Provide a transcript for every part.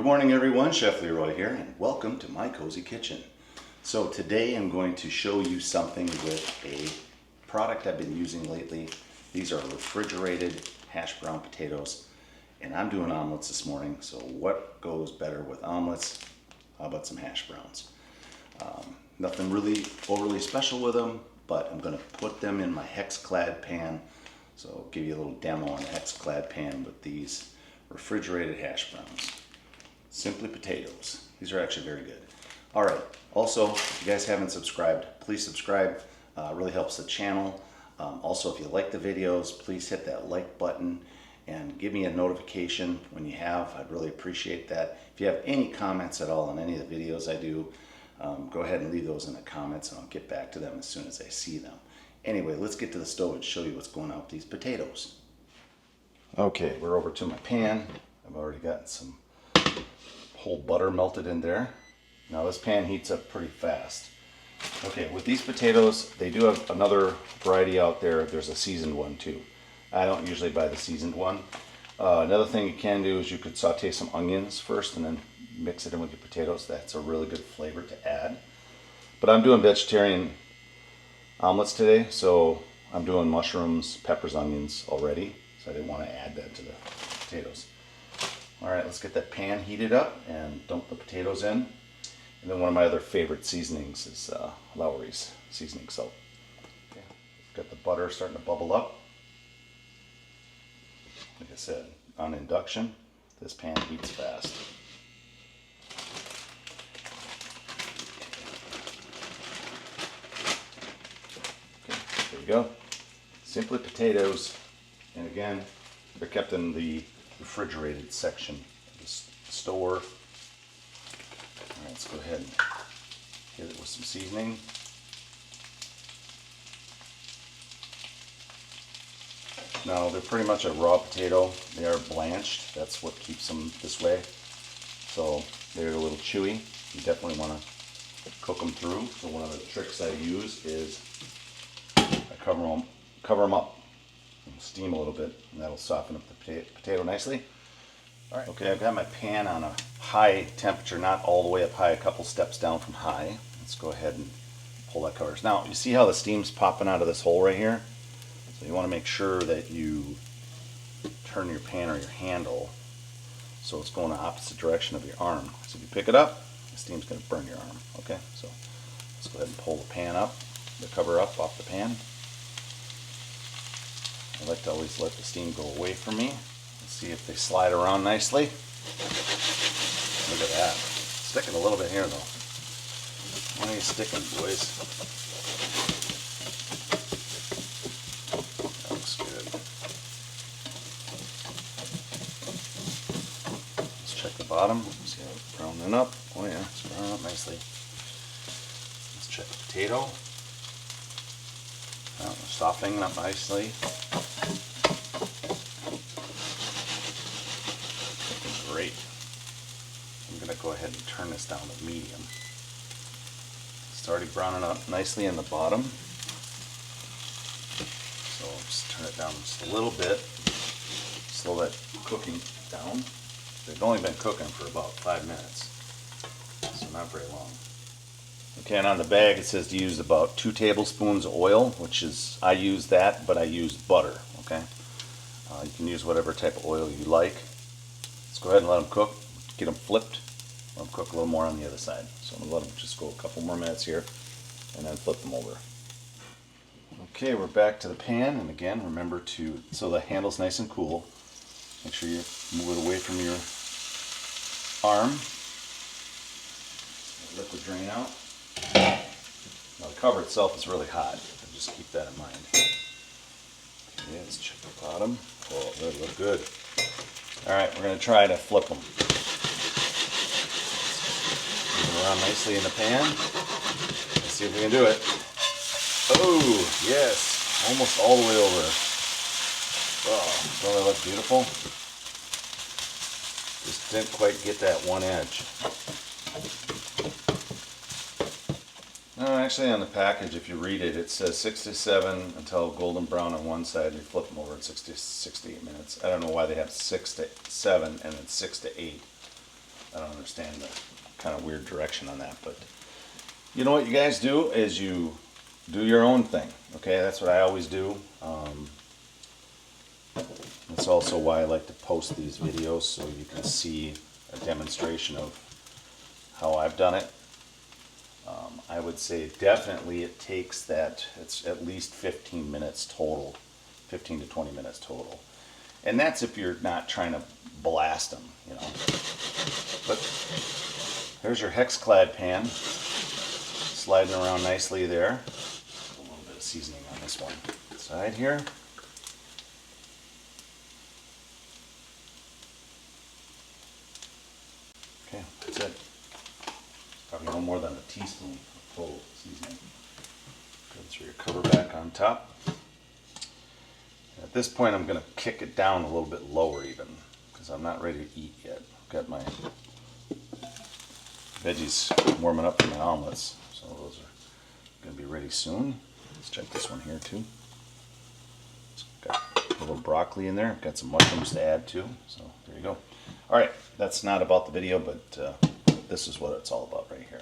Good morning everyone, Chef Leroy here, and welcome to my cozy kitchen. So today I'm going to show you something with a product I've been using lately. These are refrigerated hash brown potatoes, and I'm doing omelets this morning. So what goes better with omelets? How about some hash browns? Nothing really overly special with them, but I'm going to put them in my Hex Clad Pan. So I'll give you a little demo on the Hex Clad Pan with these refrigerated hash browns. Simply potatoes. These are actually very good. All right. Also, if you guys haven't subscribed, please subscribe. It really helps the channel. Also, if you like the videos, please hit that like button and give me a notification when you have. I'd really appreciate that. If you have any comments at all on any of the videos I do, go ahead and leave those in the comments and I'll get back to them as soon as I see them. Anyway, let's get to the stove and show you what's going on with these potatoes. Okay, we're over to my pan. I've already got some whole butter melted in there. Now this pan heats up pretty fast. Okay, with these potatoes, they do have another variety out there. There's a seasoned one too. I don't usually buy the seasoned one. Another thing you can do is you could saute some onions first and then mix it in with your potatoes. That's a really good flavor to add. But I'm doing vegetarian omelets today, so I'm doing mushrooms, peppers, onions already. So I didn't want to add that to the potatoes. All right, let's get that pan heated up and dump the potatoes in. And then one of my other favorite seasonings is Lawry's seasoning salt. Okay. Got the butter starting to bubble up. Like I said, on induction, this pan heats fast. Okay, there you go. Simply potatoes. And again, they're kept in the refrigerated section of the store. All right, let's go ahead and hit it with some seasoning. Now, they're pretty much a raw potato. They are blanched. That's what keeps them this way. So they're a little chewy. You definitely want to cook them through. So one of the tricks I use is I cover them up. Steam a little bit, and that'll soften up the potato nicely. All right. Okay, I've got my pan on a high temperature, not all the way up high, a couple steps down from high. Let's go ahead and pull that cover. Now, you see how the steam's popping out of this hole right here? So you want to make sure that you turn your pan or your handle so it's going the opposite direction of your arm. So if you pick it up, the steam's going to burn your arm. Okay, so let's go ahead and pull the pan up, the cover up off the pan. I like to always let the steam go away from me. Let's see if they slide around nicely. Look at that. Sticking a little bit here though. Why are you sticking, boys? That looks good. Let's check the bottom. See how it's browning up. Oh yeah, it's browning up nicely. Let's check the potato. Oh, softening up nicely. Great. I'm going to go ahead and turn this down to medium. It's already browning up nicely in the bottom. So I'll just turn it down just a little bit. Slow that cooking down. They've only been cooking for about 5 minutes, so not very long. Okay, and on the bag it says to use about 2 tablespoons of oil, which is, I use that, but I use butter, okay? You can use whatever type of oil you like. Let's go ahead and let them cook, get them flipped, let them cook a little more on the other side. So I'm going to let them just go a couple more minutes here and then flip them over. Okay, we're back to the pan, and again, remember to, so the handle's nice and cool, make sure you move it away from your arm. Let the liquid drain out. Now the cover itself is really hot, so just keep that in mind. Okay, let's check the bottom. Oh, they look good. Alright, we're going to try to flip them. Move them around nicely in the pan. Let's see if we can do it. Oh, yes! Almost all the way over. Oh, don't they look beautiful? Just didn't quite get that one edge. No, actually on the package, if you read it, it says 6 to 7 until golden brown on one side. You flip them over in 6 to 8 minutes. I don't know why they have 6 to 7 and then 6 to 8. I don't understand the kind of weird direction on that, but you know what you guys do is you do your own thing. Okay, that's what I always do. That's also why I like to post these videos, so you can see a demonstration of how I've done it. I would say definitely it takes that, it's at least 15 minutes total, 15 to 20 minutes total. And that's if you're not trying to blast them, you know. But there's your Hex Clad Pan, sliding around nicely there. A little bit of seasoning on this one side here. Okay, that's it. Probably no more than a teaspoon of total seasoning. Go through your cover back on top. At this point, I'm going to kick it down a little bit lower even, because I'm not ready to eat yet. I've got my veggies warming up for my omelets, so those are going to be ready soon. Let's check this one here too. It's got a little broccoli in there. I've got some mushrooms to add too, so there you go. All right, that's not about the video, but this is what it's all about right here.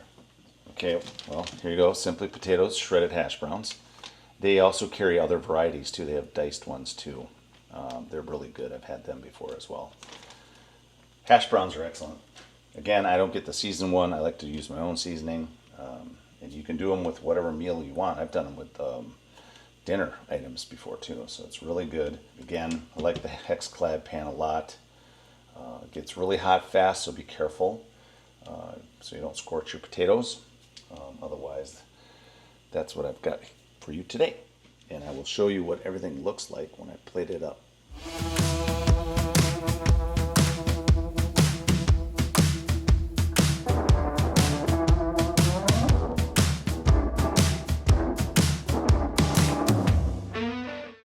Okay, well, here you go. Simply potatoes, shredded hash browns. They also carry other varieties too. They have diced ones too. They're really good. I've had them before as well. Hash browns are excellent. Again, I don't get the seasoned one. I like to use my own seasoning. And you can do them with whatever meal you want. I've done them with dinner items before too, so it's really good. Again, I like the Hex Clad Pan a lot. It gets really hot fast, so be careful so you don't scorch your potatoes. Otherwise, that's what I've got for you today. And I will show you what everything looks like when I plate it up.